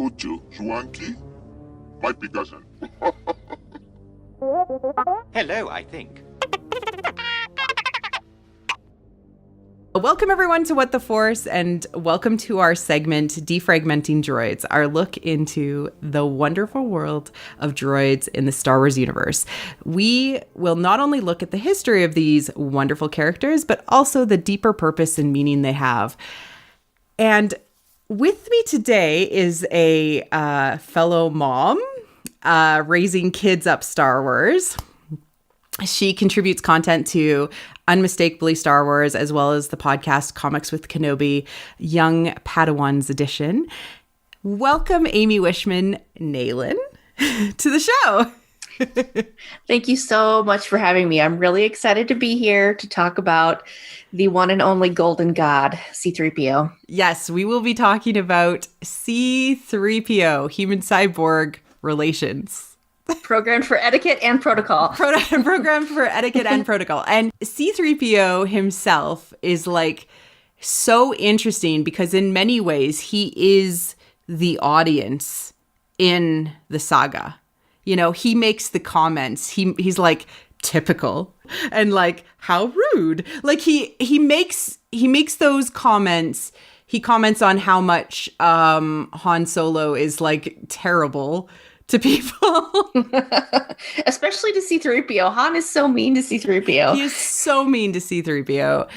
Kochu Zhuanqi? Might be cousin. Hello, I think. Welcome everyone to What the Force, and welcome to our segment, Defragmenting Droids, our look into the wonderful world of droids in the Star Wars universe. We will not only look at the history of these wonderful characters, but also the deeper purpose and meaning they have. And with me today is a fellow mom raising kids up Star Wars. She contributes content to Unmistakably Star Wars, as well as the podcast Comics with Kenobi, Young Padawans Edition. Welcome, Amy Wishman, Nalan, to the show. Thank you so much for having me. I'm really excited to be here to talk about the one and only golden god, C3PO. Yes, we will be talking about C3PO, human cyborg relations. Programmed for etiquette and protocol. Programmed for etiquette and protocol. And C3PO himself is like so interesting because in many ways he is the audience in the saga. You know, he makes the comments. He's like typical and like how rude. Like he makes those comments. He comments on how much Han Solo is like terrible to people. Especially to C3PO. Han is so mean to C3PO. He is so mean to C3PO.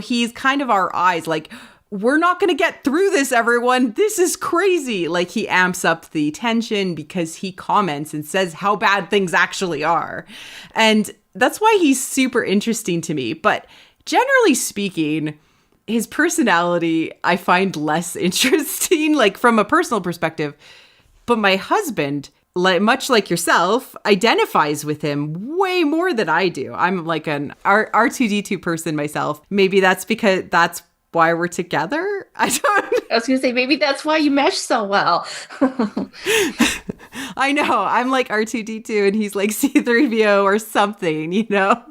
He's kind of our eyes. Like, we're not going to get through this, everyone. This is crazy. Like, he amps up the tension because he comments and says how bad things actually are. And that's why he's super interesting to me. But generally speaking, his personality I find less interesting, like from a personal perspective. But my husband, much like yourself, identifies with him way more than I do. I'm like an R2D2 person myself. Maybe that's because that's why we're together. I was going to say, maybe that's why you mesh so well. I know. I'm like R2D2 and he's like C3PO or something, you know?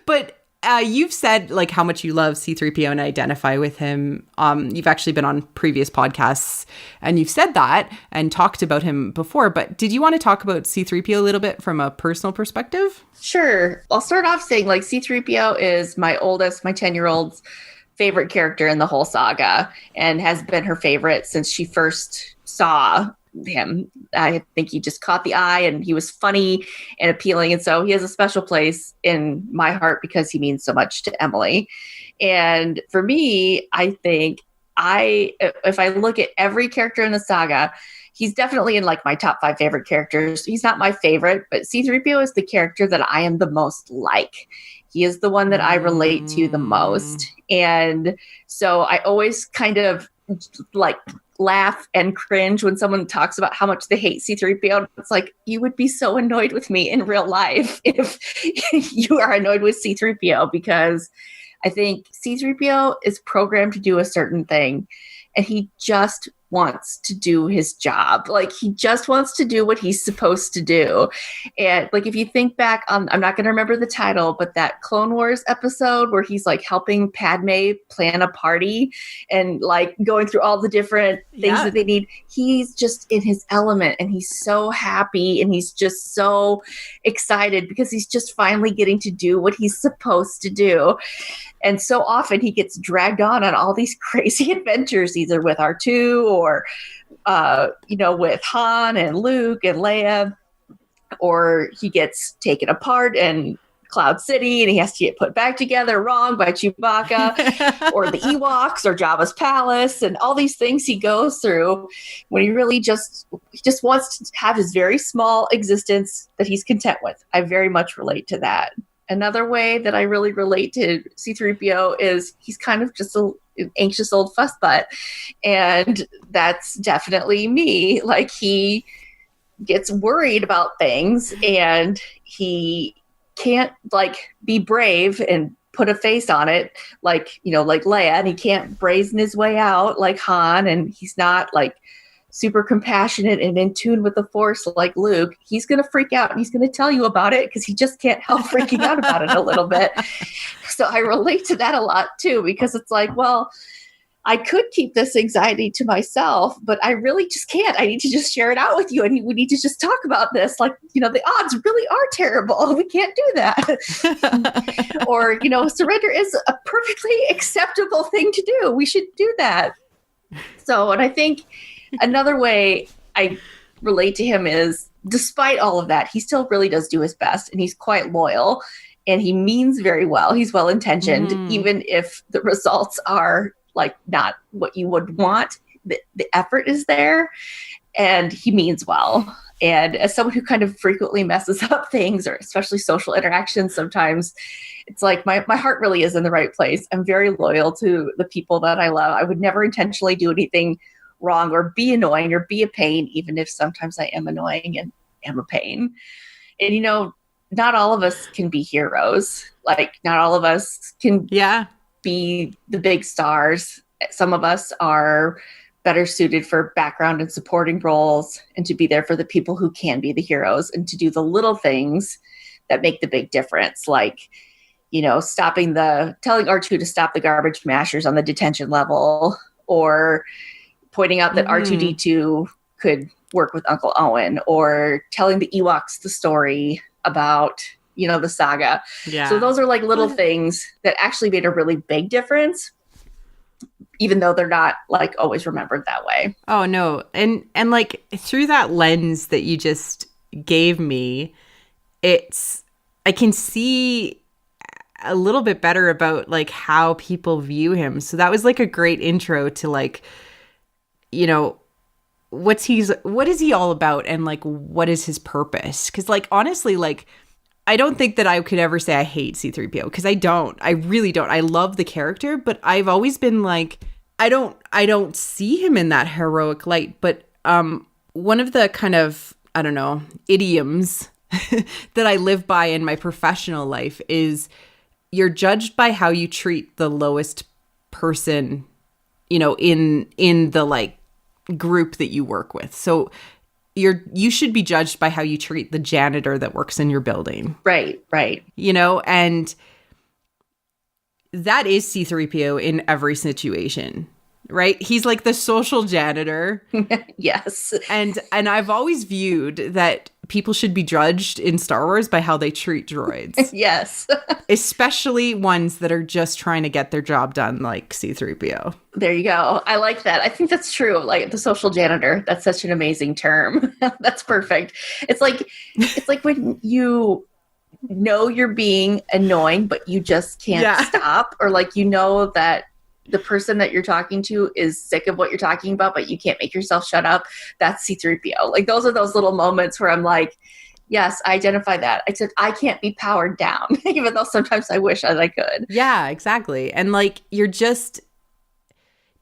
But you've said like how much you love C3PO and identify with him. You've actually been on previous podcasts and you've said that and talked about him before. But did you want to talk about C3PO a little bit from a personal perspective? Sure. I'll start off saying like C3PO is my 10-year-old's favorite character in the whole saga and has been her favorite since she first saw him. I think he just caught the eye and he was funny and appealing. And so he has a special place in my heart because he means so much to Emily. And for me, I think if I look at every character in the saga, he's definitely in like my top 5 favorite characters. He's not my favorite, but C3PO is the character that I am the most like. He is the one that I relate to the most. And so I always kind of like laugh and cringe when someone talks about how much they hate C3PO. It's like, you would be so annoyed with me in real life if you are annoyed with C3PO, because I think C3PO is programmed to do a certain thing and he just wants to do his job. Like, he just wants to do what he's supposed to do. And like, if you think back on, I'm not going to remember the title, but that Clone Wars episode where he's like helping Padme plan a party and like going through all the different things that they need. He's just in his element and he's so happy and he's just so excited because he's just finally getting to do what he's supposed to do. And so often he gets dragged on all these crazy adventures, either with R2 or, with Han and Luke and Leia, or he gets taken apart in Cloud City and he has to get put back together wrong by Chewbacca or the Ewoks or Jabba's palace and all these things he goes through when he really just wants to have his very small existence that he's content with. I very much relate to that. Another way that I really relate to C3PO is he's kind of just an anxious old fussbutt. And that's definitely me. Like, he gets worried about things and he can't like be brave and put a face on it like Leia, and he can't brazen his way out like Han, and he's not like super compassionate and in tune with the Force like Luke. He's going to freak out and he's going to tell you about it because he just can't help freaking out about it a little bit. So I relate to that a lot too, because it's like, well, I could keep this anxiety to myself, but I really just can't. I need to just share it out with you. And we need to just talk about this. Like, the odds really are terrible. We can't do that. Or, surrender is a perfectly acceptable thing to do. We should do that. So, and I think another way I relate to him is, despite all of that, he still really does do his best, and he's quite loyal, and he means very well. He's well-intentioned, even if the results are like not what you would want. The effort is there, and he means well. And as someone who kind of frequently messes up things, or especially social interactions, sometimes it's like my heart really is in the right place. I'm very loyal to the people that I love. I would never intentionally do anything wrong or be annoying or be a pain, even if sometimes I am annoying and am a pain. And, not all of us can be heroes. Like, not all of us can be the big stars. Some of us are better suited for background and supporting roles, and to be there for the people who can be the heroes, and to do the little things that make the big difference. Like, telling R2 to stop the garbage mashers on the detention level, or pointing out that R2D2 could work with Uncle Owen, or telling the Ewoks the story about, the saga. Yeah. So those are like little things that actually made a really big difference, even though they're not like always remembered that way. Oh no. And like through that lens that you just gave me, I can see a little bit better about like how people view him. So that was like a great intro to like, what is he all about, and like what is his purpose? Because like honestly, like I don't think that I could ever say I hate C3PO, because I really don't. I love the character, but I've always been like, I don't see him in that heroic light. But one of the kind of, I don't know, idioms that I live by in my professional life is, you're judged by how you treat the lowest person, in the like group that you work with. So you should be judged by how you treat the janitor that works in your building. Right. And that is C3PO in every situation, right? He's like the social janitor. Yes. And I've always viewed that people should be judged in Star Wars by how they treat droids. Yes. Especially ones that are just trying to get their job done, like C3PO. There you go. I like that. I think that's true. Like the social janitor, that's such an amazing term. That's perfect. It's like when you know you're being annoying, but you just can't stop, or like that the person that you're talking to is sick of what you're talking about, but you can't make yourself shut up. That's C3PO. Like those are those little moments where I'm like, yes, I identify that. I said, I can't be powered down, even though sometimes I wish that I could. Yeah, exactly. And like, you're just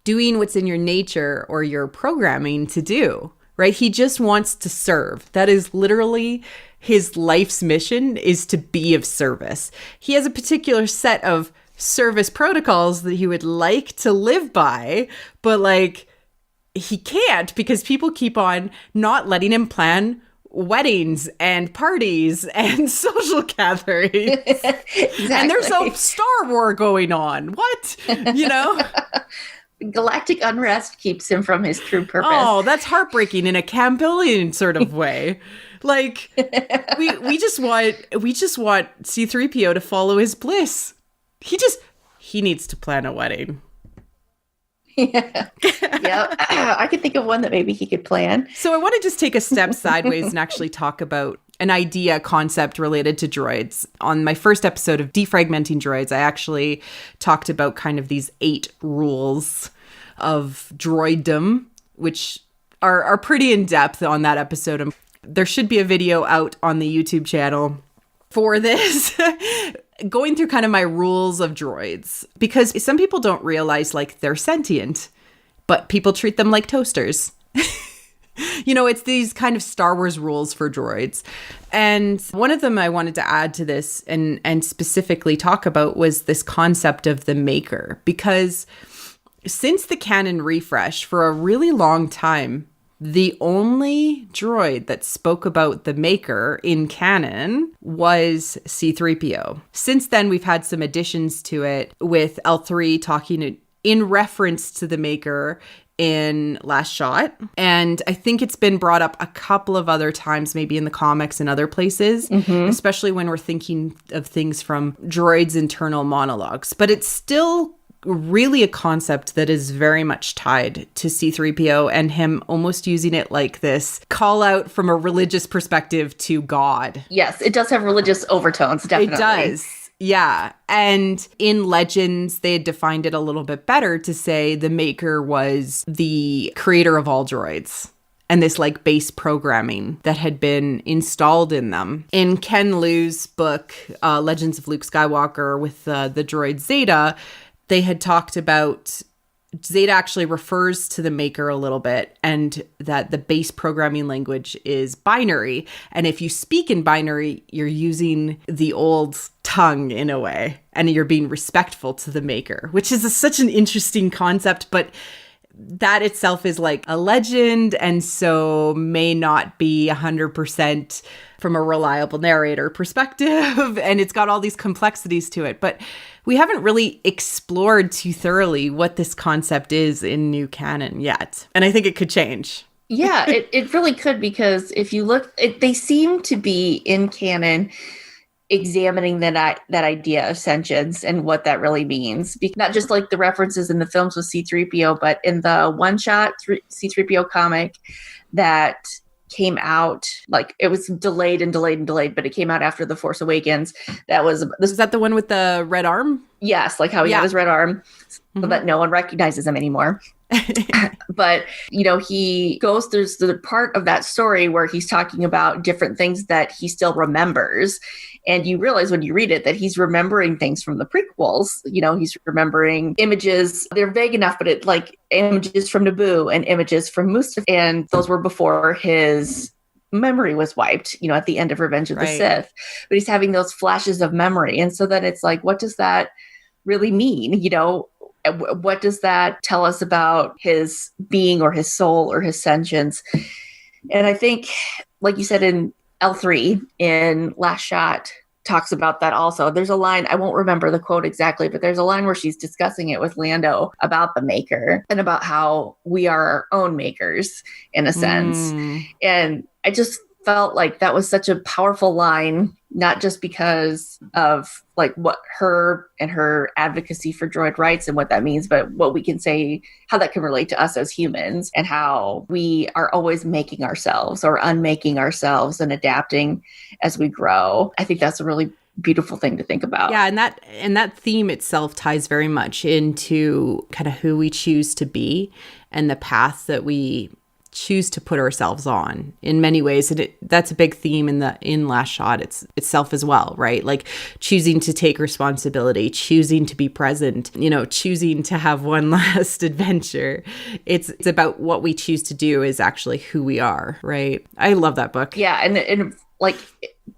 doing what's in your nature or your programming to do, right? He just wants to serve. That is literally his life's mission, is to be of service. He has a particular set of service protocols that he would like to live by, but like he can't, because people keep on not letting him plan weddings and parties and social gatherings. Exactly. And there's a Star War going on. What? Galactic unrest keeps him from his true purpose. Oh, that's heartbreaking in a Campbellian sort of way. Like we just want C3PO to follow his bliss. He needs to plan a wedding. Yeah. Yep. I could think of one that maybe he could plan. So I want to just take a step sideways and actually talk about an idea concept related to droids. On my first episode of Defragmenting Droids, I actually talked about kind of these 8 rules of droiddom, which are pretty in depth on that episode. There should be a video out on the YouTube channel for this, going through kind of my rules of droids, because some people don't realize like they're sentient, but people treat them like toasters. It's these kind of Star Wars rules for droids. And one of them I wanted to add to this and specifically talk about was this concept of the maker, because since the canon refresh, for a really long time, the only droid that spoke about the maker in canon was C3PO. Since then, we've had some additions to it, with L3 talking in reference to the Maker in Last Shot. And I think it's been brought up a couple of other times, maybe in the comics and other places, especially when we're thinking of things from Droid's internal monologues. But it's still really a concept that is very much tied to C3PO and him almost using it like this call out from a religious perspective to God. Yes, it does have religious overtones, definitely. It does. Yeah. And in Legends, they had defined it a little bit better to say the Maker was the creator of all droids and this like base programming that had been installed in them. In Ken Liu's book, Legends of Luke Skywalker with the droid Zeta, they had talked about Zeta actually refers to the Maker a little bit, and that the base programming language is binary. And if you speak in binary, you're using the old tongue in a way, and you're being respectful to the Maker, which is such an interesting concept, but that itself is like a legend, and so may not be 100% from a reliable narrator perspective. And it's got all these complexities to it. But we haven't really explored too thoroughly what this concept is in new canon yet. And I think it could change. Yeah, it really could, because if you look, they seem to be in canon examining that idea of sentience and what that really means. Not just like the references in the films with C3PO, but in the one-shot C3PO comic that came out, like it was delayed, but it came out after The Force Awakens. Is that the one with the red arm? Yes, like how he had his red arm, so that no one recognizes him anymore. But, he goes through the part of that story where he's talking about different things that he still remembers. And you realize when you read it that he's remembering things from the prequels. He's remembering images. They're vague enough, but it like images from Naboo and images from Mustafar. And those were before his memory was wiped, at the end of Revenge of the Sith. But he's having those flashes of memory. And so then it's like, what does that really mean? What does that tell us about his being or his soul or his sentience? And I think, like you said in L3 in Last Shot, talks about that also. There's a line, I won't remember the quote exactly, but there's a line where she's discussing it with Lando about the Maker and about how we are our own makers in a sense. And I just felt like that was such a powerful line, not just because of like what her and her advocacy for droid rights and what that means, but what we can say, how that can relate to us as humans and how we are always making ourselves or unmaking ourselves and adapting as we grow. I think that's a really beautiful thing to think about. Yeah, and that theme itself ties very much into kind of who we choose to be and the path that we choose to put ourselves on in many ways. And that's a big theme in Last Shot itself as well, right? Like choosing to take responsibility, choosing to be present, choosing to have one last adventure. It's about what we choose to do is actually who we are, right? I love that book. Yeah, and like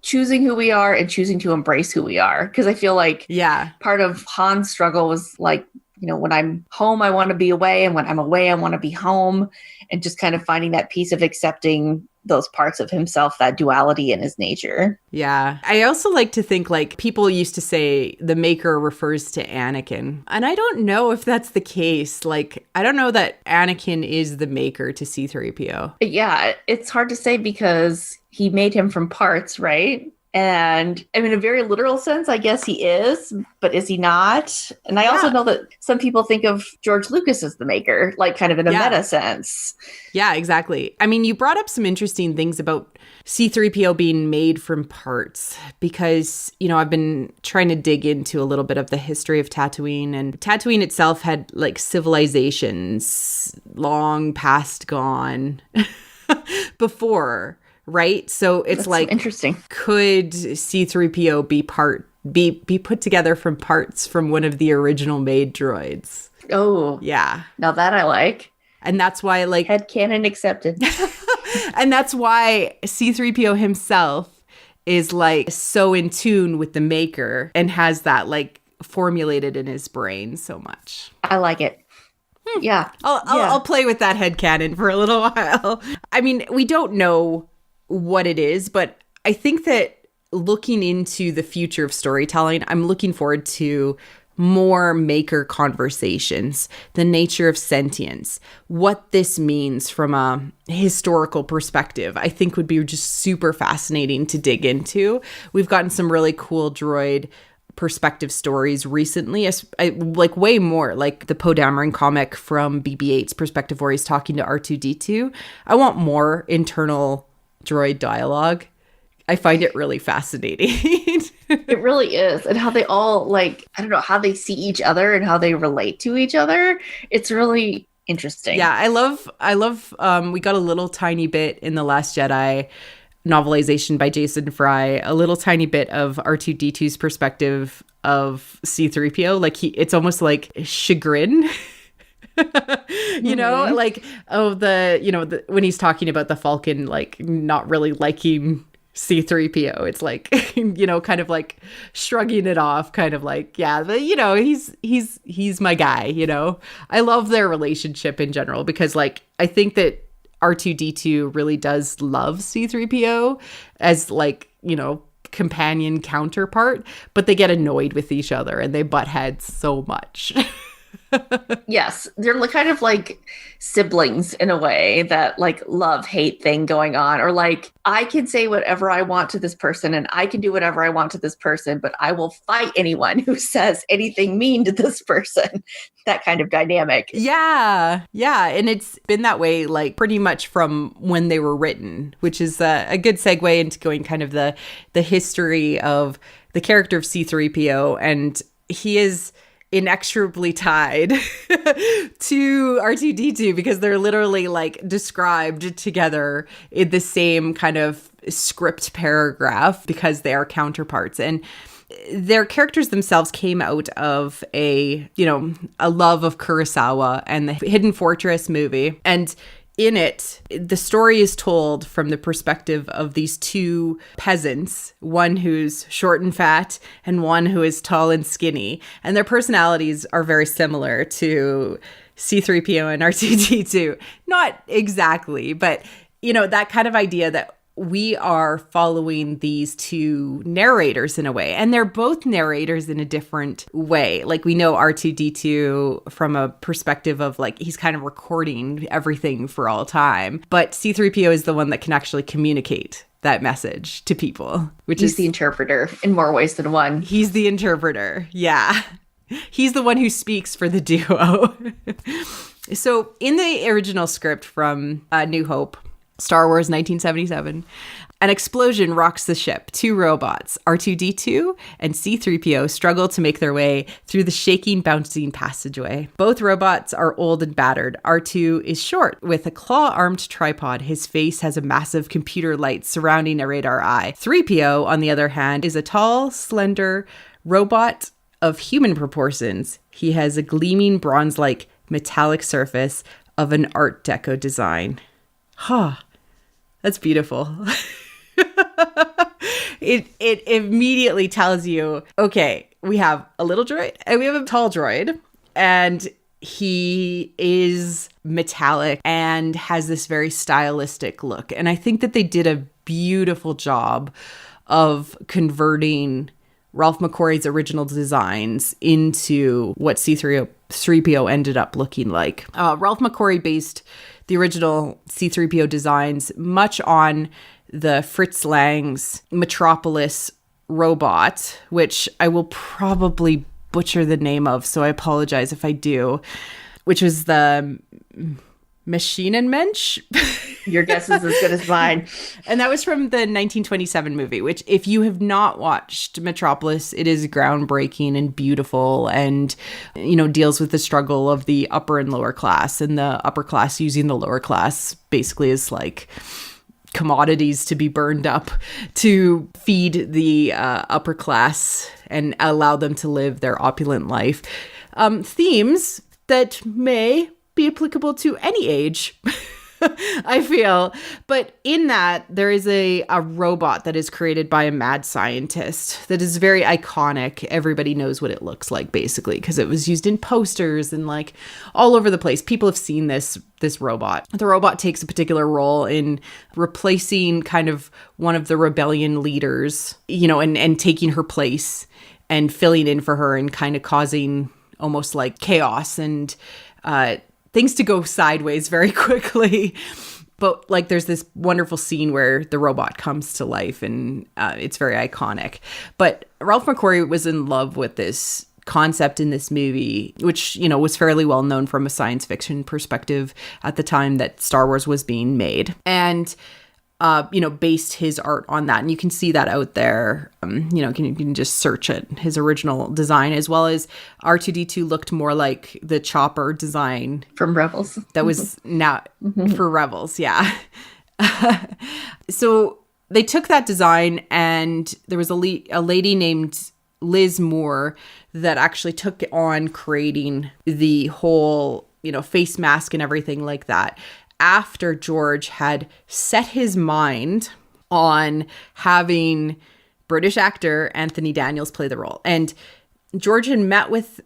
choosing who we are and choosing to embrace who we are. Because I feel like part of Han's struggle was like, when I'm home, I want to be away. And when I'm away, I want to be home. And just kind of finding that piece of accepting those parts of himself, that duality in his nature. Yeah. I also like to think like people used to say the Maker refers to Anakin. And I don't know if that's the case. Like, I don't know that Anakin is the Maker to C3PO. Yeah, it's hard to say because he made him from parts, right? And I mean, in a very literal sense, I guess he is, but is he not? And I also know that some people think of George Lucas as the Maker, like kind of in a meta sense. Yeah, exactly. I mean, you brought up some interesting things about C3PO being made from parts because, I've been trying to dig into a little bit of the history of Tatooine, and Tatooine itself had like civilizations long past gone before. Right? So it's That's like interesting. Could C3PO be put together from parts from one of the original made droids? Oh. Yeah. Now that I like. And that's why like headcanon accepted. And that's why C3PO himself is like so in tune with the Maker and has that like formulated in his brain so much. I like it. Yeah. I'll play with that headcanon for a little while. I mean, we don't know what it is, but I think that looking into the future of storytelling, I'm looking forward to more maker conversations, the nature of sentience, what this means from a historical perspective, I think would be just super fascinating to dig into. We've gotten some really cool droid perspective stories recently, like way more, like the Poe Dameron comic from BB-8's perspective where he's talking to R2-D2. I want more internal droid dialogue. I find it really fascinating. It really is. And how they all, like, I don't know, how they see each other and how they relate to each other. It's really interesting. Yeah, I love, we got a little tiny bit in The Last Jedi novelization by Jason Fry, a little tiny bit of R2-D2's perspective of C3PO. Like it's almost like chagrin. You know, like, when he's talking about the Falcon, like not really liking C3PO, it's like, kind of like shrugging it off, kind of like, yeah, but he's my guy, I love their relationship in general because, like, I think that R2-D2 really does love C3PO as, like, companion counterpart, but they get annoyed with each other and they butt heads so much. Yes, they're kind of like siblings in a way, that like love-hate thing going on, or like, I can say whatever I want to this person and I can do whatever I want to this person, but I will fight anyone who says anything mean to this person. That kind of dynamic. Yeah. And it's been that way, like, pretty much from when they were written, which is a good segue into going kind of the history of the character of C3PO. And he is inexorably tied to R2-D2 because they're literally, like, described together in the same kind of script paragraph because they are counterparts. And their characters themselves came out of a love of Kurosawa and the Hidden Fortress movie. And in it, the story is told from the perspective of these two peasants, one who's short and fat and one who is tall and skinny. And their personalities are very similar to C3PO and R2-D2. Not exactly, but, that kind of idea that we are following these two narrators in a way, and they're both narrators in a different way. Like, we know R2-D2 from a perspective of, like, he's kind of recording everything for all time, but C3PO is the one that can actually communicate that message to people, which He's the interpreter in more ways than one. He's the interpreter. Yeah. He's the one who speaks for the duo. So in the original script from New Hope, Star Wars 1977, an explosion rocks the ship. Two robots, R2-D2 and C3PO, struggle to make their way through the shaking, bouncing passageway. Both robots are old and battered. R2 is short, with a claw-armed tripod. His face has a massive computer light surrounding a radar eye. 3PO, on the other hand, is a tall, slender robot of human proportions. He has a gleaming bronze-like metallic surface of an Art Deco design. That's beautiful. It immediately tells you, okay, we have a little droid and we have a tall droid, and he is metallic and has this very stylistic look. And I think that they did a beautiful job of converting Ralph McQuarrie's original designs into what C3PO ended up looking like. Ralph McQuarrie based the original C3PO designs much on the Fritz Lang's Metropolis robot, which I will probably butcher the name of, so I apologize if I do, which was the Maschinenmensch. Your guess is as good as mine. And that was from the 1927 movie, which, if you have not watched Metropolis, it is groundbreaking and beautiful, and, deals with the struggle of the upper and lower class, and the upper class using the lower class basically as, like, commodities to be burned up to feed the upper class and allow them to live their opulent life. Themes that may be applicable to any age, I feel. But in that, there is a robot that is created by a mad scientist that is very iconic. Everybody knows what it looks like, basically, because it was used in posters and, like, all over the place. People have seen this robot. The robot takes a particular role in replacing kind of one of the rebellion leaders, and taking her place. and filling in for her and kind of causing almost like chaos and things to go sideways very quickly. But like there's this wonderful scene where the robot comes to life and it's very iconic. But Ralph McQuarrie was in love with this concept in this movie, which, you know, was fairly well known from a science fiction perspective at the time that Star Wars was being made. And you know, based his art on that. And you can see that out there. You know, you can just search it, his original design, as well as R2-D2 looked more like the chopper design. From Rebels. That was now for Rebels, yeah. So they took that design, and there was a lady named Liz Moore that actually took on creating the whole, you know, face mask and everything like that, after George had set his mind on having British actor Anthony Daniels play the role. And George had met with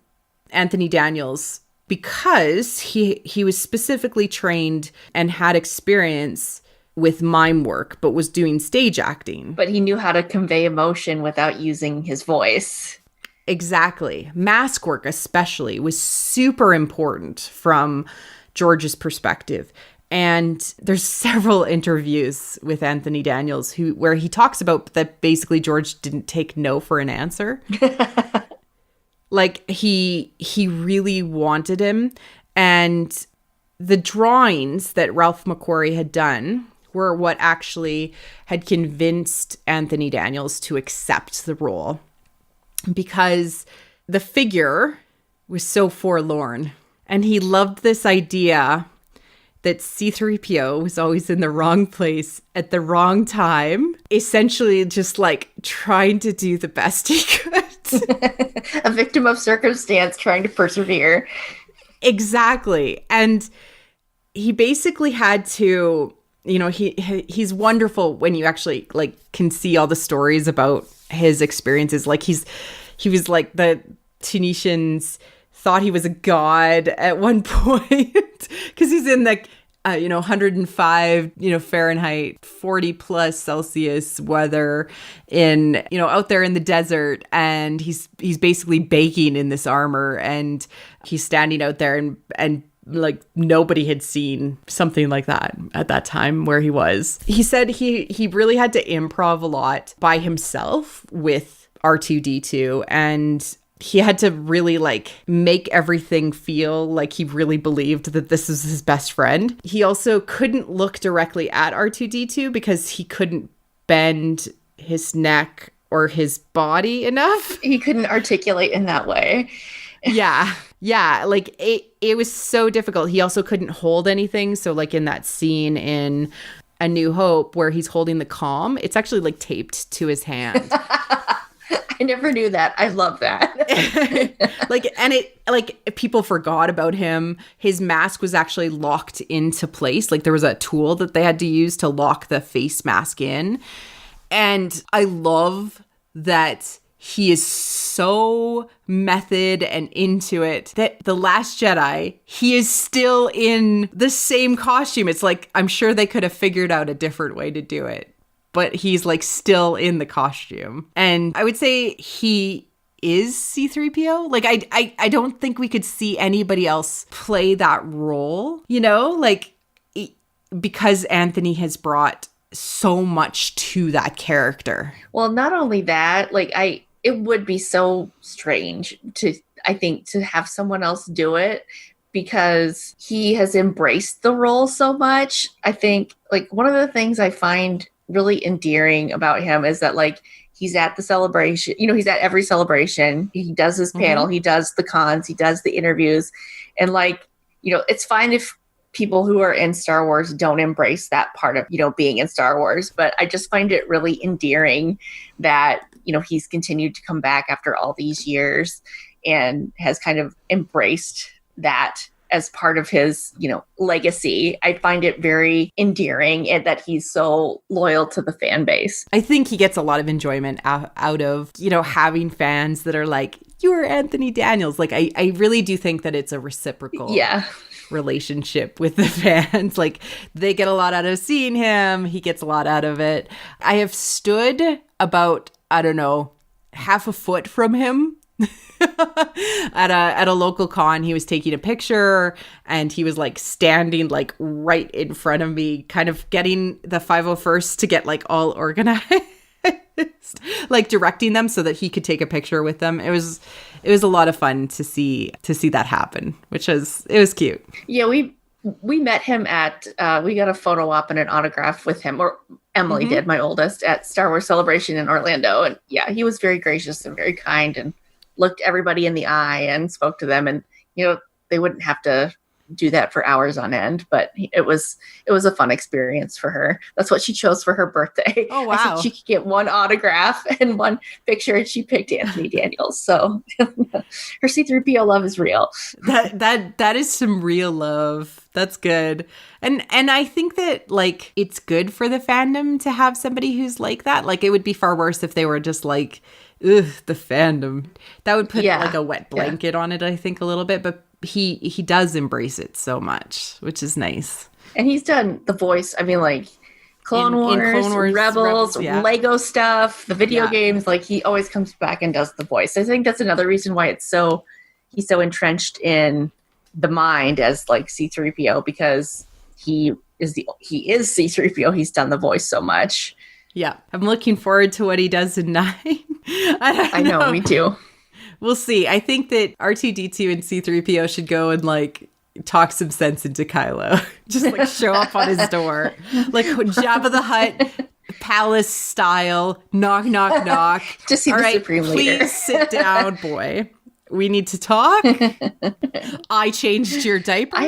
Anthony Daniels because he was specifically trained and had experience with mime work, but was doing stage acting. But he knew how to convey emotion without using his voice. Exactly. Mask work especially was super important from George's perspective. And there's several interviews with Anthony Daniels where he talks about that basically George didn't take no for an answer. Like he really wanted him. And the drawings that Ralph McQuarrie had done were what actually had convinced Anthony Daniels to accept the role, because the figure was so forlorn. And he loved this idea that C3PO was always in the wrong place at the wrong time, essentially just like trying to do the best he could. A victim of circumstance trying to persevere. Exactly. And he basically had to, you know, he's wonderful when you actually like can see all the stories about his experiences. Like he was like the Tunisians thought he was a god at one point because he's in the 105 Fahrenheit, 40 plus Celsius weather in, you know, out there in the desert, and he's basically baking in this armor, and he's standing out there and like nobody had seen something like that at that time where he was. He said he really had to improv a lot by himself with R2-D2, and he had to really like make everything feel like he really believed that this was his best friend. He also couldn't look directly at R2-D2 because he couldn't bend his neck or his body enough. He couldn't articulate in that way. Yeah. Like it was so difficult. He also couldn't hold anything. So like in that scene in A New Hope where he's holding the comm, it's actually like taped to his hand. I never knew that. I love that. People forgot about him. His mask was actually locked into place. Like there was a tool that they had to use to lock the face mask in. And I love that he is so method and into it that The Last Jedi, he is still in the same costume. It's like, I'm sure they could have figured out a different way to do it, but he's like still in the costume. And I would say he is C3PO. Like I don't think we could see anybody else play that role, you know, like because Anthony has brought so much to that character. Well, not only that, like it would be so strange to have someone else do it, because he has embraced the role so much. I think like one of the things I find really endearing about him is that like he's at the celebration, you know, he's at every celebration, he does his panel, he does the cons, he does the interviews, and like, you know, it's fine if people who are in Star Wars don't embrace that part of, you know, being in Star Wars, but I just find it really endearing that, you know, he's continued to come back after all these years and has kind of embraced that as part of his, you know, legacy. I find it very endearing and that he's so loyal to the fan base. I think he gets a lot of enjoyment out of, you know, having fans that are like, you're Anthony Daniels. Like, I really do think that it's a reciprocal relationship with the fans. Like, they get a lot out of seeing him. He gets a lot out of it. I have stood about, I don't know, half a foot from him. at a local con. He was taking a picture and he was like standing like right in front of me, kind of getting the 501st to get like all organized, like directing them so that he could take a picture with them. It was a lot of fun to see that happen, it was cute. Yeah, we met him at we got a photo op and an autograph with him, or Emily did, my oldest, at Star Wars Celebration in Orlando. And yeah, he was very gracious and very kind and looked everybody in the eye and spoke to them. And, you know, they wouldn't have to do that for hours on end, but it was a fun experience for her. That's what she chose for her birthday. Oh, wow. I said she could get one autograph and one picture, and she picked Anthony Daniels. So her C3PO love is real. That is some real love. That's good. And I think that like it's good for the fandom to have somebody who's like that. Like it would be far worse if they were just like, ugh, the fandom. That would put like a wet blanket on it, I think, a little bit. But he does embrace it so much, which is nice. And he's done the voice. I mean, like Clone Wars, Rebels, Lego stuff, the video games. Like he always comes back and does the voice. I think that's another reason why he's so entrenched in the mind as like C3PO, because he is C3PO. He's done the voice so much. Yeah, I'm looking forward to what he does in 9. I know, me too. We'll see. I think that R2-D2 and C3PO should go and like talk some sense into Kylo. Just like show up on his door, like Jabba the Hutt palace style. Knock, knock, knock. Just see the Supreme Leader. Please sit down, boy. We need to talk. I changed your diapers. I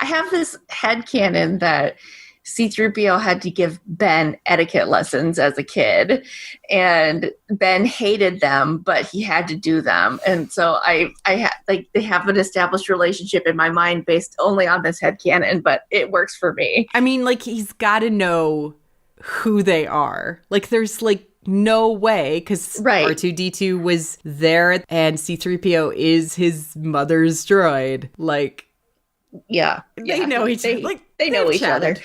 have this headcanon that C3PO had to give Ben etiquette lessons as a kid, and Ben hated them, but he had to do them. And so they have an established relationship in my mind based only on this headcanon, but it works for me. I mean, like, he's got to know who they are. Like, there's like no way, because R2-D2 was there and C3PO is his mother's droid. Like, they know each other. Like, they know each other.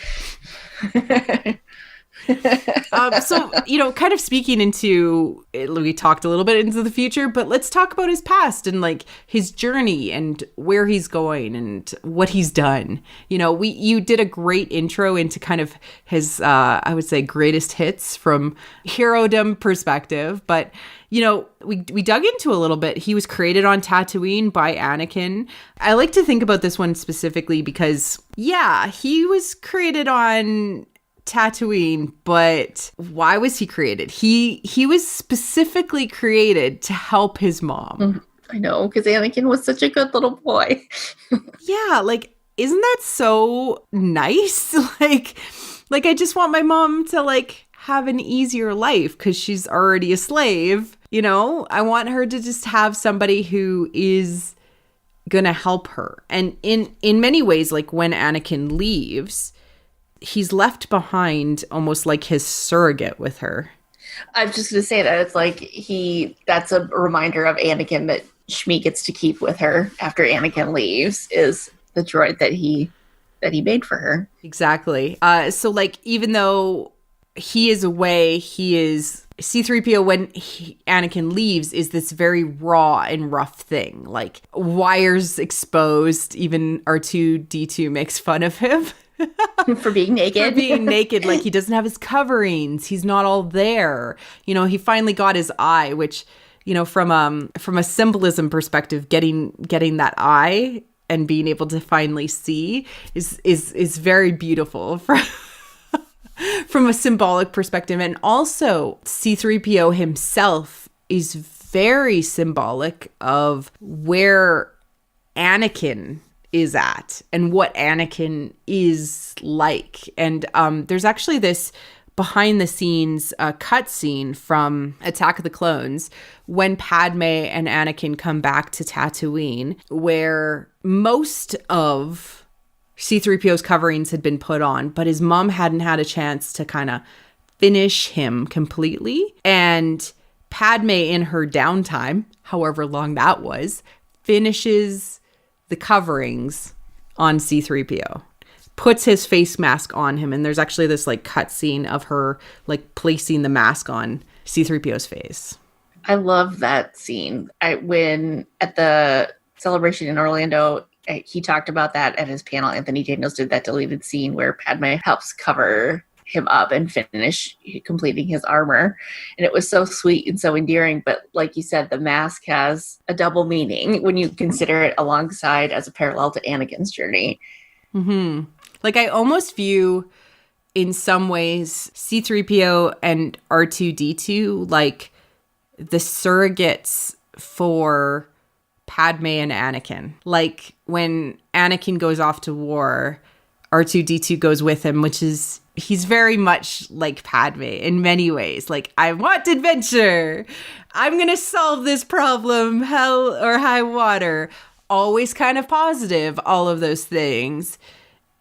So, you know, kind of speaking into, we talked a little bit into the future, but let's talk about his past and like his journey and where he's going and what he's done. You know, you did a great intro into kind of his, I would say, greatest hits from herodom perspective, but you know, we dug into a little bit. He was created on Tatooine by Anakin. I like to think about this one specifically because, he was created on Tatooine, but why was he created? He was specifically created to help his mom. I know, because Anakin was such a good little boy. Yeah, like, isn't that so nice? Like I just want my mom to like have an easier life because she's already a slave. You know, I want her to just have somebody who is gonna help her. And in many ways, like when Anakin leaves, he's left behind almost like his surrogate with her. I was just gonna say that it's like that's a reminder of Anakin that Shmi gets to keep with her after Anakin leaves, is the droid that he made for her. Exactly. So like, even though he is away, he is C3PO when Anakin leaves is this very raw and rough thing, like wires exposed. Even R2-D2 makes fun of him for being naked. Like he doesn't have his coverings, he's not all there. You know, he finally got his eye, which, you know, from a symbolism perspective, getting that eye and being able to finally see is very beautiful from a symbolic perspective. And also C3PO himself is very symbolic of where Anakin is at and what Anakin is like. And there's actually this behind the scenes cutscene from Attack of the Clones when Padme and Anakin come back to Tatooine, where most of C3PO's coverings had been put on, but his mom hadn't had a chance to kind of finish him completely. And Padme, in her downtime, however long that was, finishes the coverings on C3PO, puts his face mask on him. And there's actually this like cutscene of her like placing the mask on C3PO's face. I love that scene. When at the celebration in Orlando, he talked about that at his panel. Anthony Daniels did that deleted scene where Padme helps cover him up and finish completing his armor. And it was so sweet and so endearing. But like you said, the mask has a double meaning when you consider it alongside as a parallel to Anakin's journey. Mm-hmm. Like, I almost view, in some ways, C3PO and R2-D2 like the surrogates for Padme and Anakin. Like, when Anakin goes off to war, R2-D2 goes with him, which is, he's very much like Padme in many ways. Like, I want adventure. I'm going to solve this problem, hell or high water. Always kind of positive, all of those things.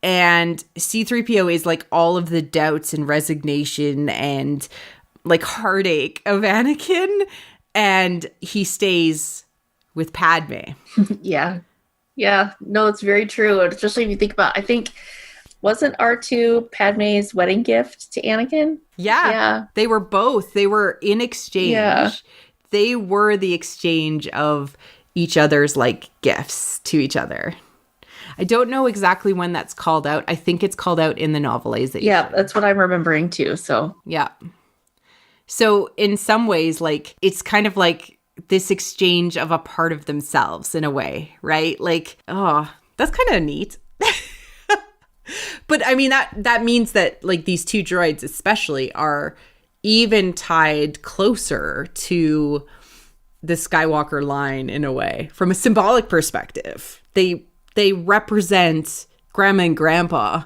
And C3PO is like all of the doubts and resignation and like heartache of Anakin. And he stays with Padme. Yeah. Yeah. No, it's very true. And especially if you think about, I think, wasn't R2 Padme's wedding gift to Anakin? Yeah. They were both. They were in exchange. Yeah. They were the exchange of each other's like gifts to each other. I don't know exactly when that's called out. I think it's called out in the novelization. Yeah, that's what I'm remembering too. So yeah. So in some ways, like, it's kind of like this exchange of a part of themselves in a way, right? Like, oh, that's kind of neat. But I mean, that means that like these two droids especially are even tied closer to the Skywalker line in a way, from a symbolic perspective. They represent Grandma and Grandpa.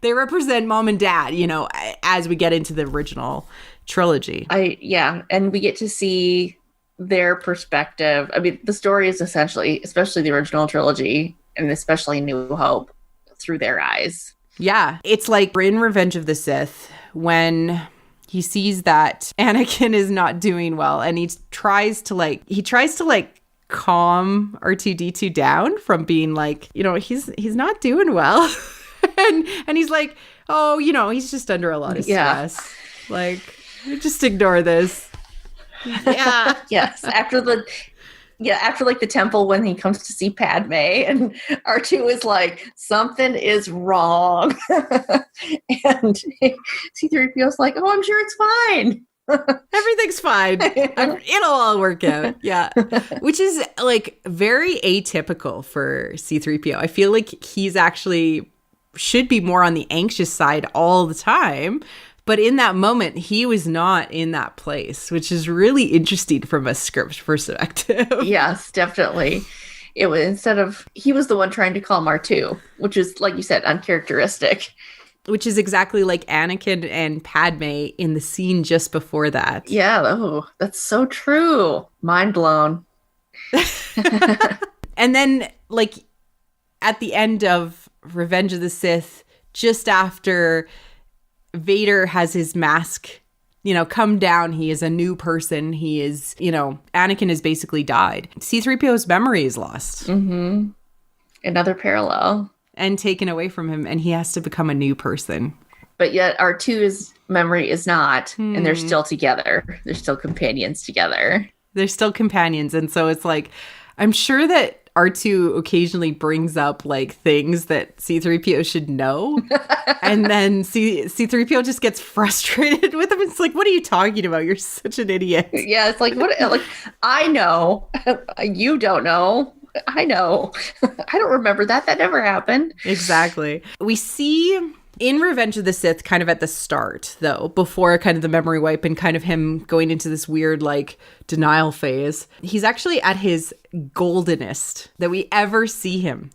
They represent Mom and Dad, you know, as we get into the original trilogy. And we get to see their perspective. I mean, the story is essentially, especially the original trilogy, and especially New Hope, through their eyes. Yeah. It's like in Revenge of the Sith, when he sees that Anakin is not doing well, and he tries to calm R2-D2 down from being like, you know, he's not doing well. and he's like, oh, you know, he's just under a lot of stress. Yeah. Like, just ignore this. Yeah. Yes. After like the temple, when he comes to see Padme, and R2 is like, something is wrong. And C3PO's like, oh, I'm sure it's fine. Everything's fine. It'll all work out. Yeah. Which is like very atypical for C3PO. I feel like he's actually should be more on the anxious side all the time. But in that moment, he was not in that place, which is really interesting from a script perspective. Yes, definitely. It was he was the one trying to calm R2, which is, like you said, uncharacteristic. Which is exactly like Anakin and Padme in the scene just before that. Yeah, oh, that's so true. Mind blown. And then, like, at the end of Revenge of the Sith, just after Vader has his mask, you know, come down, he is a new person. He is, you know, Anakin has basically died. C3PO's memory is lost. Mm-hmm. Another parallel. And taken away from him, and he has to become a new person. But yet R2's memory is not, and they're still together. They're still companions together. They're still companions, and so it's like, I'm sure that R2 occasionally brings up like things that C3PO should know, and then C3PO just gets frustrated with him. It's like, what are you talking about? You're such an idiot. Yeah, it's like, what? Like, I know, you don't know. I know. I don't remember that. That never happened. Exactly. We see in Revenge of the Sith, kind of at the start, though, before kind of the memory wipe and kind of him going into this weird, like, denial phase, he's actually at his goldenest that we ever see him.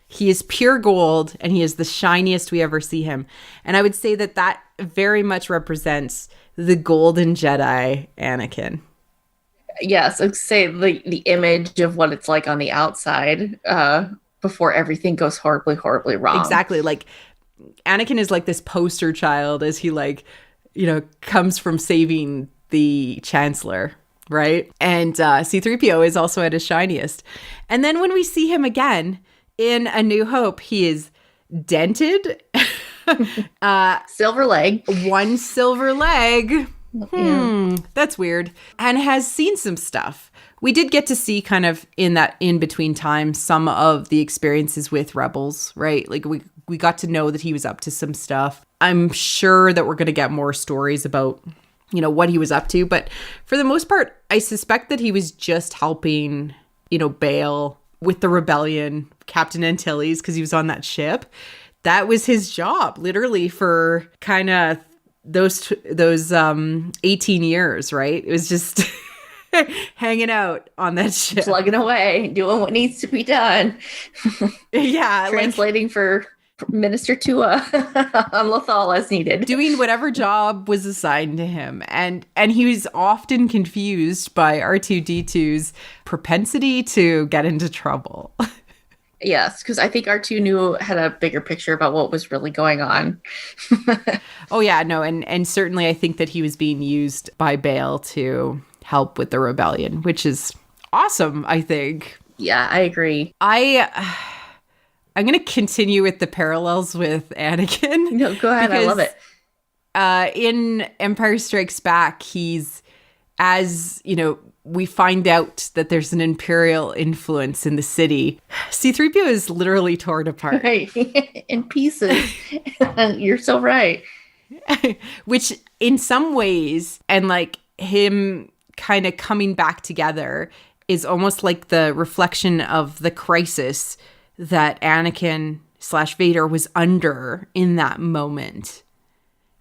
He is pure gold, and he is the shiniest we ever see him. And I would say that very much represents the golden Jedi Anakin. Yes, I'd say the image of what it's like on the outside before everything goes horribly, horribly wrong. Exactly. Like, Anakin is like this poster child as he, like, you know, comes from saving the Chancellor, right? And C3PO is also at his shiniest. And then when we see him again in A New Hope, he is dented. Silver leg. One silver leg. That's weird. And has seen some stuff. We did get to see kind of in that in-between time some of the experiences with Rebels, right? Like we got to know that he was up to some stuff. I'm sure that we're going to get more stories about, what he was up to. But for the most part, I suspect that he was just helping, Bail with the rebellion, Captain Antilles, because he was on that ship. That was his job, literally, for kind of those 18 years, right? It was just hanging out on that ship. Plugging away, doing what needs to be done. Yeah. Translating for Minister Tua on Lothal as needed. Doing whatever job was assigned to him. And he was often confused by R2-D2's propensity to get into trouble. Yes, because I think R2 had a bigger picture about what was really going on. Oh, yeah, no. And certainly I think that he was being used by Bail to help with the rebellion, which is awesome, I think. Yeah, I agree. I'm going to continue with the parallels with Anakin. No, go ahead. I love it. In Empire Strikes Back, he's, as, we find out that there's an Imperial influence in the city. C3PO is literally torn apart. Right. In pieces. You're so right. Which in some ways, and like him kind of coming back together, is almost like the reflection of the crisis that Anakin / Vader was under in that moment,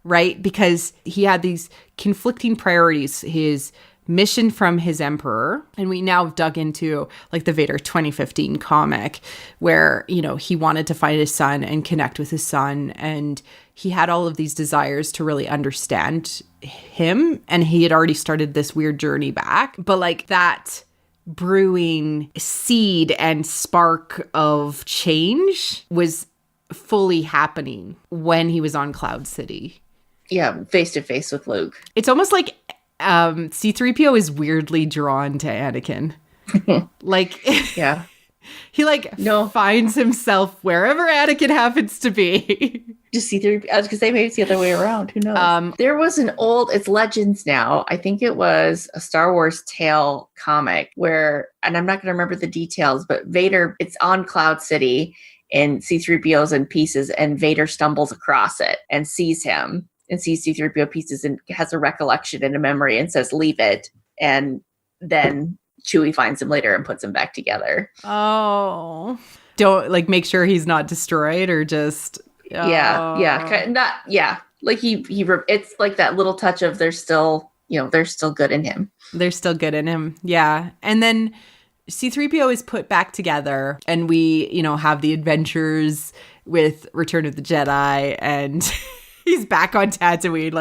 right? Because he had these conflicting priorities, his mission from his emperor, and we now have dug into like the Vader 2015 comic where, he wanted to find his son and connect with his son, and he had all of these desires to really understand him, and he had already started this weird journey back. But like that brewing seed and spark of change was fully happening when he was on Cloud City. Yeah, face to face with Luke. It's almost like C3PO is weirdly drawn to Anakin. Like, yeah. He finds himself wherever Anakin happens to be. Just C3PO. I was gonna say maybe it's the other way around. Who knows? There was it's Legends now. I think it was a Star Wars Tale comic where, and I'm not gonna remember the details, but Vader, it's on Cloud City and C3PO's in pieces, and Vader stumbles across it and sees him and sees C3PO pieces and has a recollection and a memory and says, "Leave it." And then Chewie finds him later and puts him back together. Oh, don't make sure he's not destroyed or just. Oh. Yeah. Like it's like that little touch of there's still good in him. They're still good in him. Yeah. And then C3PO is put back together and we, have the adventures with Return of the Jedi, and he's back on Tatooine,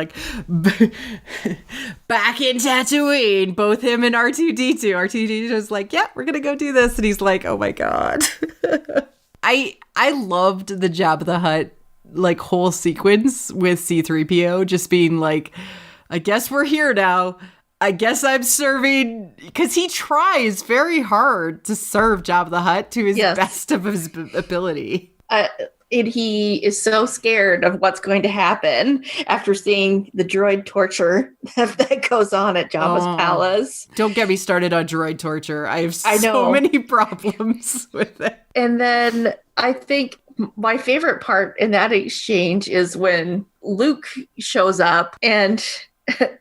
back in Tatooine, both him and R2-D2. R2-D2 is like, yeah, we're going to go do this. And he's like, oh my God. I loved the Jabba the Hutt, whole sequence with C3PO just being like, I guess we're here now. I guess I'm serving, because he tries very hard to serve Jabba the Hutt to his best of his ability. And he is so scared of what's going to happen after seeing the droid torture that goes on at Jabba's palace. Don't get me started on droid torture. I have so many problems with it. And then I think my favorite part in that exchange is when Luke shows up and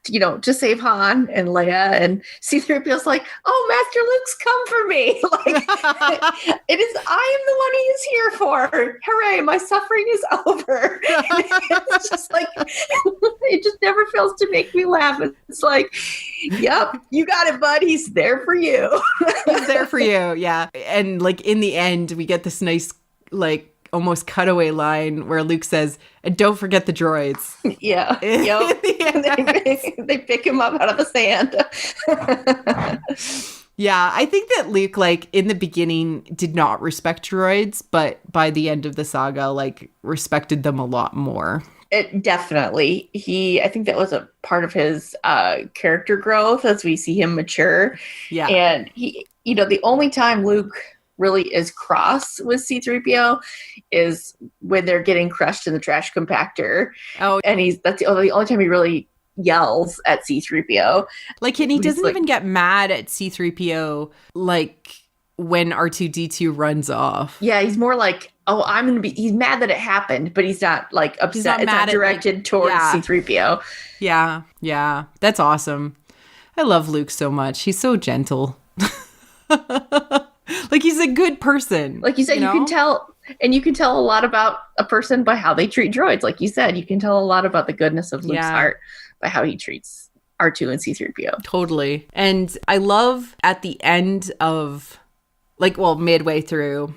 to save Han and Leia, and C3PO's like, "Oh, Master Luke's come for me." I am the one he is here for. Hooray, my suffering is over. It's just it just never fails to make me laugh. It's like, yep, you got it, bud. He's there for you. He's there for you, yeah. And in the end, we get this nice, almost cutaway line where Luke says, "And don't forget the droids." Yeah. Yep. They pick him up out of the sand. Yeah, I think that Luke, in the beginning, did not respect droids, but by the end of the saga, respected them a lot more. It definitely. I think that was a part of his character growth as we see him mature. Yeah. And he, the only time Luke really is cross with C3PO is when they're getting crushed in the trash compactor. Oh, and that's the only time he really yells at C3PO. Like, and he He's doesn't like- even get mad at C3PO, like, when R2-D2 runs off. Yeah, he's more like, oh, he's mad that it happened, but he's not like upset. He's not it's mad not at, directed like, towards yeah. C3PO. Yeah. That's awesome. I love Luke so much. He's so gentle. Like, he's a good person. Like you said, you can tell, and you can tell a lot about a person by how they treat droids. Like you said, you can tell a lot about the goodness of Luke's heart by how he treats R2 and C3PO. Totally. And I love at the end of, like, well, midway through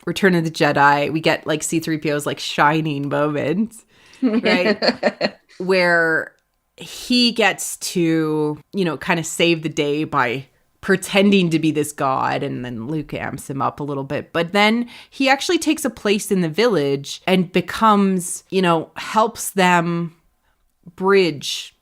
Return of the Jedi, we get like C3PO's like shining moment, right? Where he gets to, you know, kind of save the day by pretending to be this god, and then Luke amps him up a little bit. But then he actually takes a place in the village and becomes, you know, helps them bridge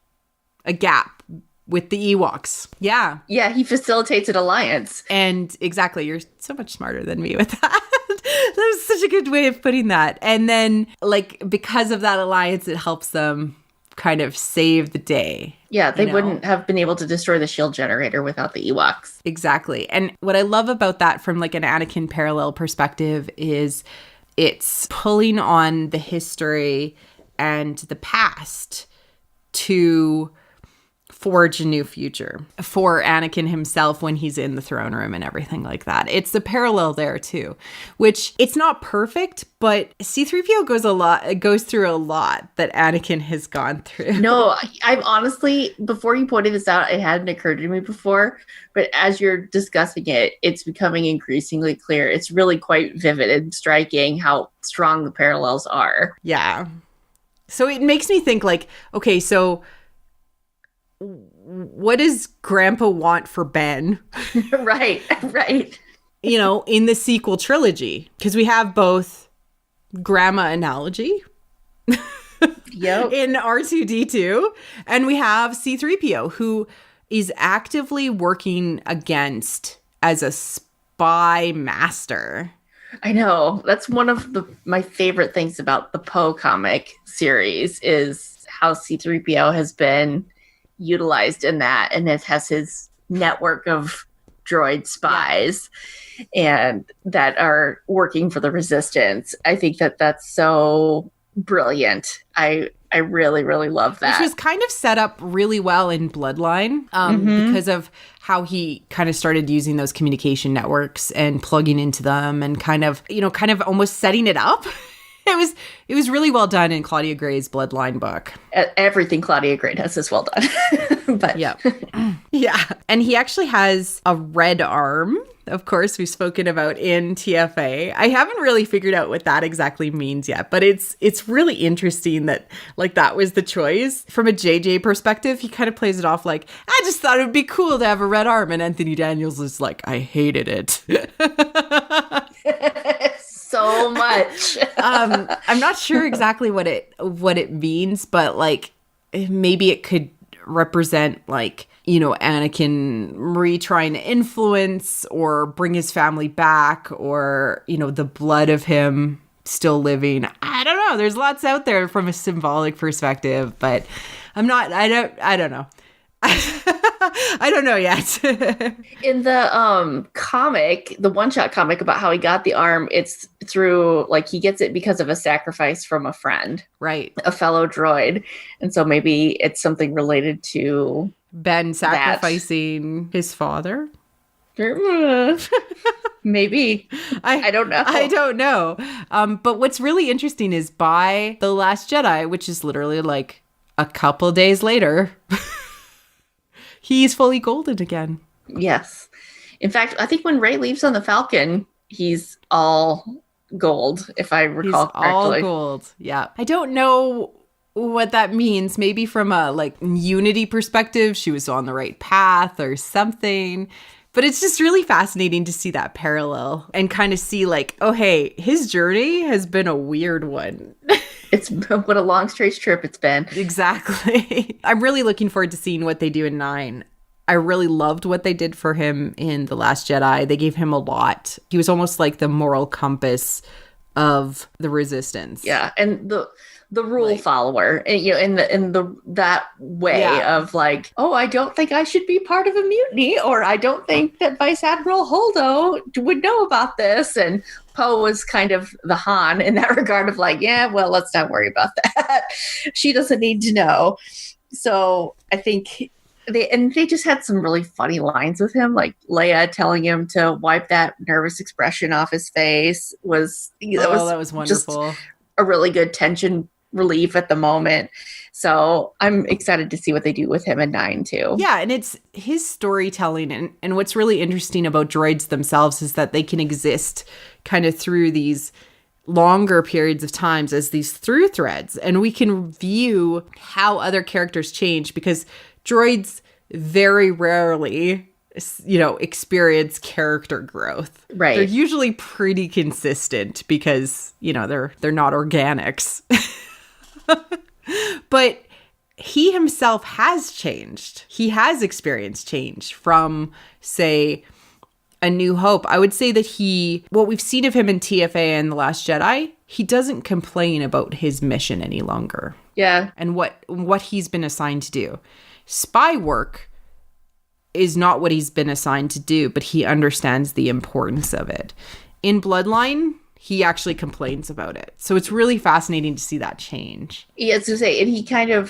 a gap with the Ewoks. Yeah. Yeah, he facilitates an alliance. And exactly, you're so much smarter than me with that. That was such a good way of putting that. And then, like, because of that alliance, it helps them kind of save the day. Yeah, they wouldn't have been able to destroy the shield generator without the Ewoks. Exactly. And what I love about that from like an Anakin parallel perspective is it's pulling on the history and the past to forge a new future for Anakin himself when he's in the throne room and everything like that. It's the parallel there too, which it's not perfect, but C3PO goes through a lot that Anakin has gone through. No, I've honestly, before you pointed this out, it hadn't occurred to me before, but as you're discussing it, it's becoming increasingly clear. It's really quite vivid and striking how strong the parallels are. Yeah. So it makes me think like, okay, so what does Grandpa want for Ben? Right. You know, in the sequel trilogy, because we have both grandma analogy in R2-D2, and we have C3PO, who is actively working against as a spy master. I know. That's one of my favorite things about the Poe comic series is how C3PO has been utilized in that, and it has his network of droid spies and that are working for the Resistance. I think that's so brilliant. I really, really love that. Which was kind of set up really well in Bloodline because of how he kind of started using those communication networks and plugging into them and kind of almost setting it up. It was really well done in Claudia Gray's Bloodline book. Everything Claudia Gray does is well done. But yeah. Yeah. And he actually has a red arm, of course, we've spoken about in TFA. I haven't really figured out what that exactly means yet, but it's really interesting that like that was the choice. From a JJ perspective, he kind of plays it off like, I just thought it would be cool to have a red arm. And Anthony Daniels is like, I hated it. So much. I'm not sure exactly what it means, but like maybe it could represent like, you know, Anakin retrying to influence or bring his family back, or, you know, the blood of him still living. I don't know. There's lots out there from a symbolic perspective, but I don't know. I don't know yet. In the comic, the one-shot comic about how he got the arm, it's through, like, he gets it because of a sacrifice from a friend. Right. A fellow droid. And so maybe it's something related to Ben sacrificing his father. Maybe. I don't know. I don't know. But what's really interesting is by The Last Jedi, which is literally like a couple days later, he's fully golden again. Yes. In fact, I think when Rey leaves on the Falcon, he's all gold, if I recall correctly. All gold. Yeah. I don't know what that means. Maybe from a like unity perspective, she was on the right path or something. But it's just really fascinating to see that parallel and kind of see like, oh, hey, his journey has been a weird one. It's what a long straight trip it's been. Exactly. I'm really looking forward to seeing what they do in 9. I really loved what they did for him in The Last Jedi. They gave him a lot. He was almost like the moral compass of the Resistance. Yeah, and the rule follower, and, in the that way of like, oh, I don't think I should be part of a mutiny, or I don't think that Vice Admiral Holdo would know about this. And Poe was kind of the Han in that regard of like, yeah, well, let's not worry about that. She doesn't need to know. So I think they just had some really funny lines with him, like Leia telling him to wipe that nervous expression off his face that was wonderful. Just a really good tension relief at the moment. So I'm excited to see what they do with him in 9 too. Yeah, and it's his storytelling, and what's really interesting about droids themselves is that they can exist kind of through these longer periods of times as these through threads, and we can view how other characters change, because droids very rarely experience character growth. Right. They're usually pretty consistent because they're not organics. But he himself has changed. He has experienced change from, say, A New Hope. I would say that what we've seen of him in TFA and The Last Jedi, he doesn't complain about his mission any longer. Yeah. And what he's been assigned to do. Spy work is not what he's been assigned to do, but he understands the importance of it. In Bloodline, he actually complains about it. So it's really fascinating to see that change. Yeah, as to say, and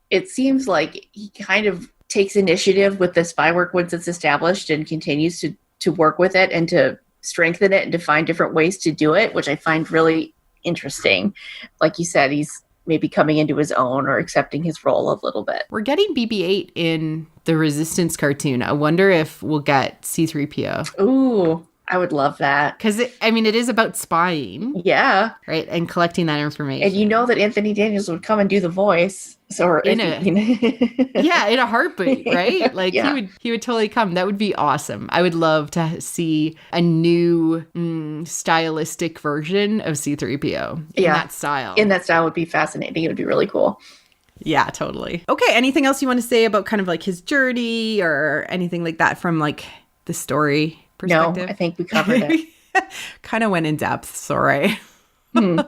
it seems like he kind of takes initiative with the spy work once it's established and continues to work with it and to strengthen it and to find different ways to do it, which I find really interesting. Like you said, he's maybe coming into his own or accepting his role a little bit. We're getting BB-8 in the Resistance cartoon. I wonder if we'll get C3PO. Ooh, I would love that. Because, it is about spying. Yeah. Right? And collecting that information. And you know that Anthony Daniels would come and do the voice. In a heartbeat, right? Like, he would totally come. That would be awesome. I would love to see a new stylistic version of C3PO in that style. In that style would be fascinating. It would be really cool. Yeah, totally. Okay, anything else you want to say about kind of like his journey or anything like that from like the story perspective? No, I think we covered it. Kind of went in depth, sorry. Don't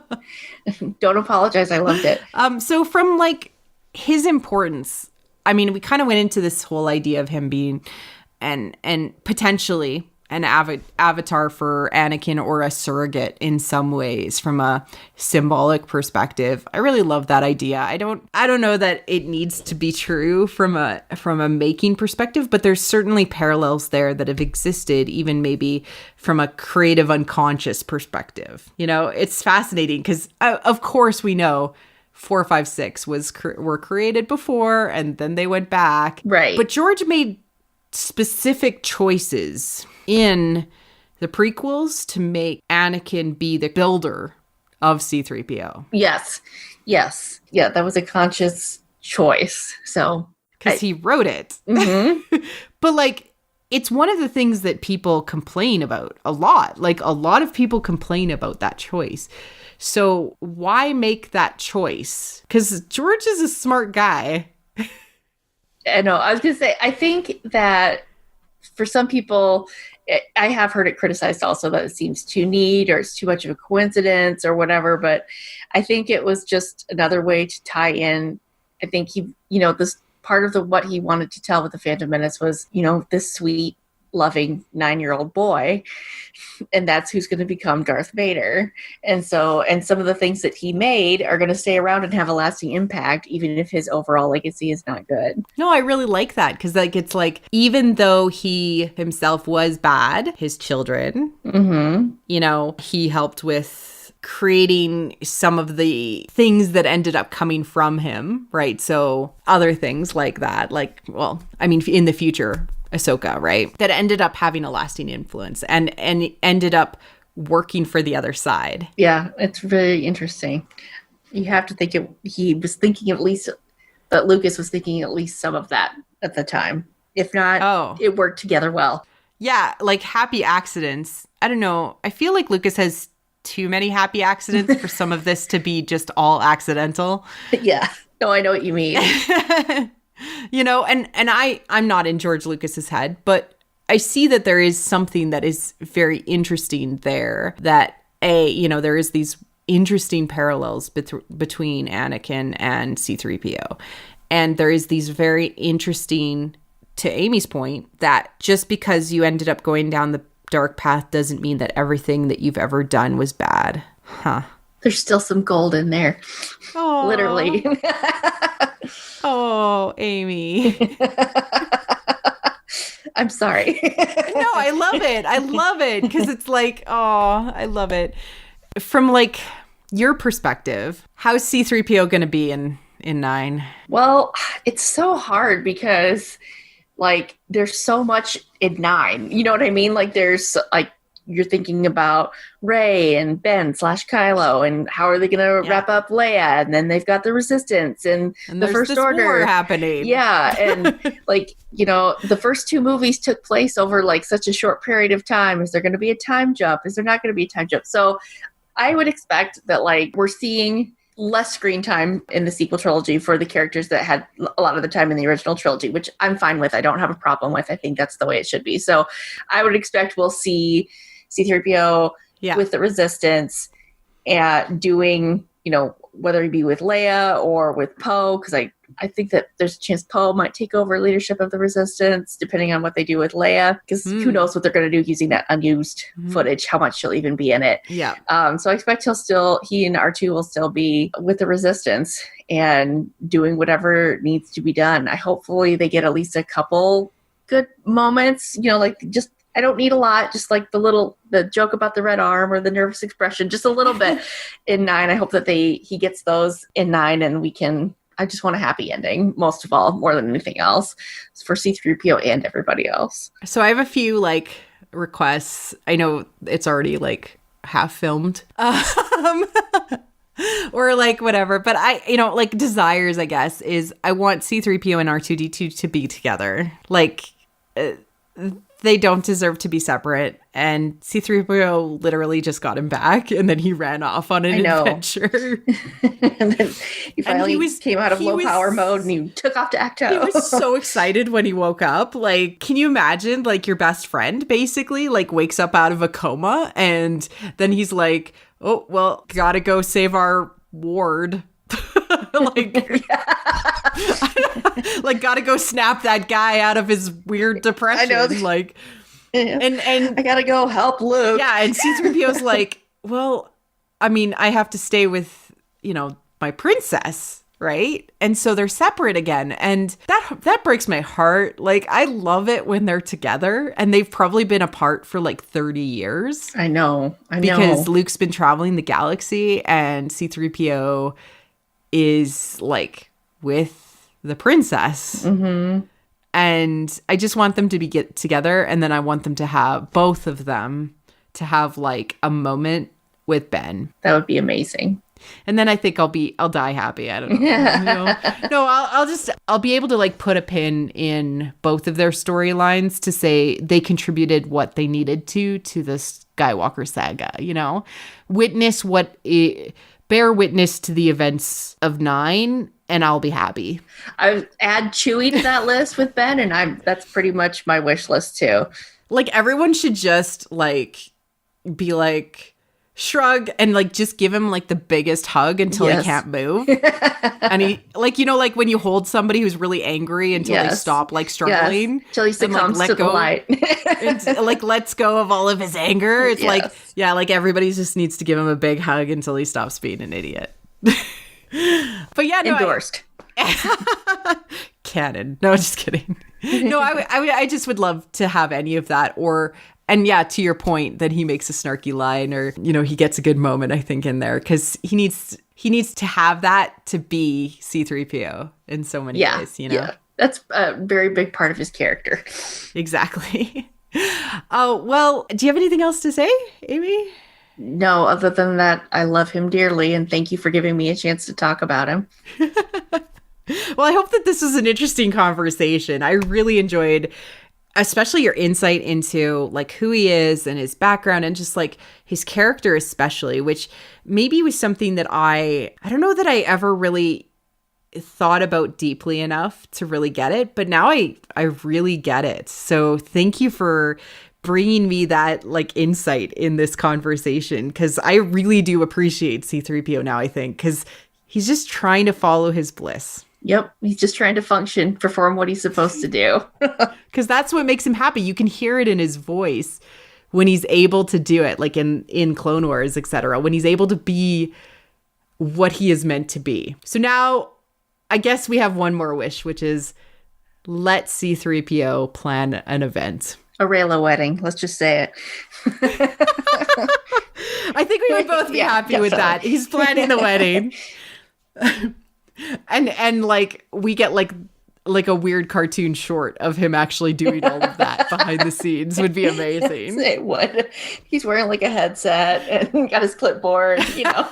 apologize. I loved it. So from like his importance, we kind of went into this whole idea of him being and potentially an avatar for Anakin or a surrogate in some ways from a symbolic perspective. I really love that idea. I don't know that it needs to be true from a making perspective, but there's certainly parallels there that have existed even maybe from a creative unconscious perspective. It's fascinating because of course we know 4, 5, 6 were created before and then they went back. Right. But George made specific choices in the prequels to make Anakin be the builder of C3PO. Yes. Yeah, that was a conscious choice. So because he wrote it. Mm-hmm. But like, it's one of the things that people complain about a lot. Like, a lot of people complain about that choice. So why make that choice? Because George is a smart guy. I know. I was going to say, I think that for some people, I have heard it criticized also that it seems too neat or it's too much of a coincidence or whatever. But I think it was just another way to tie in. I think this part of what he wanted to tell with the Phantom Menace was, this sweet, loving 9-year-old boy, and that's who's going to become Darth Vader. And some of the things that he made are going to stay around and have a lasting impact, even if his overall legacy is not good. No, I really like that because it's like, even though he himself was bad, his children, he helped with creating some of the things that ended up coming from him, right? So other things like that, in the future, Ahsoka, right? That ended up having a lasting influence and ended up working for the other side. Yeah, it's very interesting. You have to think he was thinking at least that Lucas was thinking at least some of that at the time. If not, it worked together well. Yeah, like happy accidents. I don't know. I feel like Lucas has too many happy accidents for some of this to be just all accidental. Yeah. No, I know what you mean. And I'm not in George Lucas's head, but I see that there is something that is very interesting there that there is these interesting parallels between Anakin and C3PO. And there is these very interesting, to Amy's point, that just because you ended up going down the dark path doesn't mean that everything that you've ever done was bad. Huh. There's still some gold in there. Aww. Literally. Oh, Amy. I'm sorry. No, I love it. I love it because it's like, oh, I love it. From like your perspective, how's C3PO going to be in 9? Well, it's so hard because like there's so much in 9. You know what I mean? Like there's like you're thinking about Rey and Ben / Kylo and how are they going to wrap up Leia, and then they've got the Resistance and the First Order war happening. Yeah, and like the first 2 movies took place over like such a short period of time. Is there going to be a time jump? Is there not going to be a time jump? So I would expect that like we're seeing less screen time in the sequel trilogy for the characters that had a lot of the time in the original trilogy, which I'm fine with. I don't have a problem with. I think that's the way it should be. So I would expect we'll see C3PO with the Resistance and doing, whether he be with Leia or with Poe, because I think that there's a chance Poe might take over leadership of the Resistance, depending on what they do with Leia, because who knows what they're going to do using that unused footage, how much she'll even be in it. Yeah. So I expect he and R2 will still be with the Resistance and doing whatever needs to be done. Hopefully they get at least a couple good moments, just I don't need a lot, just like the joke about the red arm or the nervous expression, just a little bit in 9. I hope that he gets those in 9 and I just want a happy ending, most of all, more than anything else, for C3PO and everybody else. So I have a few like requests. I know it's already like half filmed. Or like whatever, but like desires, I guess, is I want C3PO and R2D2 to be together. Like, they don't deserve to be separate. And C3PO literally just got him back, and then he ran off on an adventure. And then he finally came out of low power mode, and he took off to Acto. He was so excited when he woke up. Like, can you imagine, like, your best friend basically, like, wakes up out of a coma, and then he's like, oh, well, gotta go save our ward. Like gotta go snap that guy out of his weird depression. I know. Like, and I gotta go help Luke. Yeah, and C3PO's like, well, I mean, I have to stay with my princess, right? And so they're separate again, and that breaks my heart. Like, I love it when they're together, and they've probably been apart for like 30 years. I know, because Luke's been traveling the galaxy, and C3PO is like with the princess. Mm-hmm. And I just want them to get together, and then I want them to have both of them to have like a moment with Ben. That would be amazing. And then I think I'll die happy. I don't know. No, I'll be able to like put a pin in both of their storylines to say they contributed what they needed to the Skywalker saga, bear witness to the events of 9, and I'll be happy. I add Chewie to that list with Ben, and that's pretty much my wish list too. Like, everyone should just like be like shrug and like just give him like the biggest hug until he can't move. And he like when you hold somebody who's really angry until they stop like struggling, until he succumbs to the light. And, like, lets go of all of his anger. It's like everybody just needs to give him a big hug until he stops being an idiot. But yeah, no, endorsed. Canon. No, just kidding. No, I just would love to have any of that, and yeah, to your point that he makes a snarky line, or he gets a good moment, I think, in there, because he needs to have that to be C3PO in so many ways. Yeah, that's a very big part of his character. Exactly. Oh, well, do you have anything else to say, Amy? No, other than that, I love him dearly, and thank you for giving me a chance to talk about him. Well, I hope that this was an interesting conversation. I really enjoyed, especially your insight into like who he is and his background, and just like his character especially, which maybe was something that I don't know that I ever really thought about deeply enough to really get it, but now I really get it. So thank you for bringing me that like insight in this conversation, because I really do appreciate C3PO now, I think, because he's just trying to follow his bliss. Yep. He's just trying to function, perform what he's supposed to do. Because that's what makes him happy. You can hear it in his voice when he's able to do it, like in Clone Wars, etc., when he's able to be what he is meant to be. So now I guess we have one more wish, which is let C3PO plan an event. A Rayla wedding. Let's just say it. I think we would both be happy with that. He's planning the wedding. and like we get like a weird cartoon short of him actually doing all of that behind the scenes would be amazing. Yes, it would. He's wearing like a headset and got his clipboard, you know.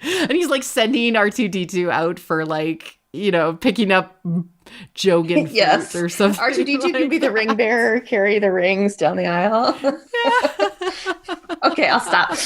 And he's like sending R2-D2 out for like, you know, picking up Jogan fruit or something. R2-D2 can be the ring bearer, carry the rings down the aisle. Okay, I'll stop.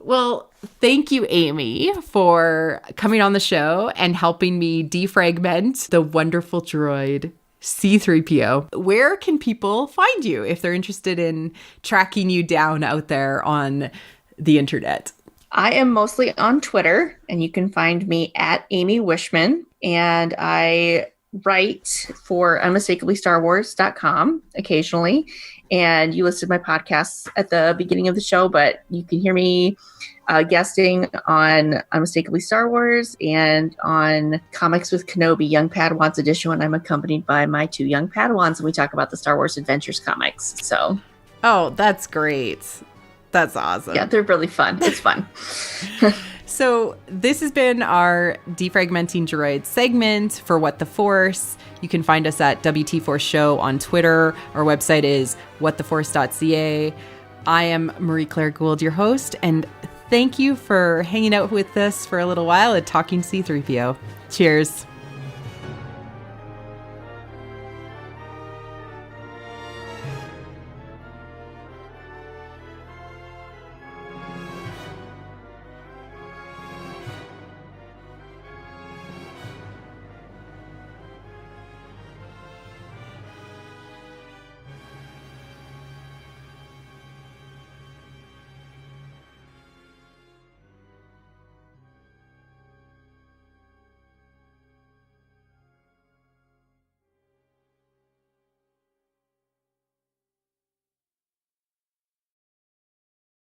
Well, thank you, Amy, for coming on the show and helping me defragment the wonderful droid C3PO. Where can people find you if they're interested in tracking you down out there on the internet? I am mostly on Twitter, and you can find me at Amy Wishman, and I write for unmistakably-starwars.com occasionally, and you listed my podcasts at the beginning of the show, but you can hear me guesting on Unmistakably Star Wars and on Comics with Kenobi, Young Padawans edition, when I'm accompanied by my 2 young Padawans, and we talk about the Star Wars Adventures comics. So, oh, that's great. That's awesome. Yeah, they're really fun. It's fun. So this has been our Defragmenting Droids segment for What the Force. You can find us at WT Force Show on Twitter. Our website is whattheforce.ca. I am Marie-Claire Gould, your host, and thank you for hanging out with us for a little while and talking C3PO. Cheers.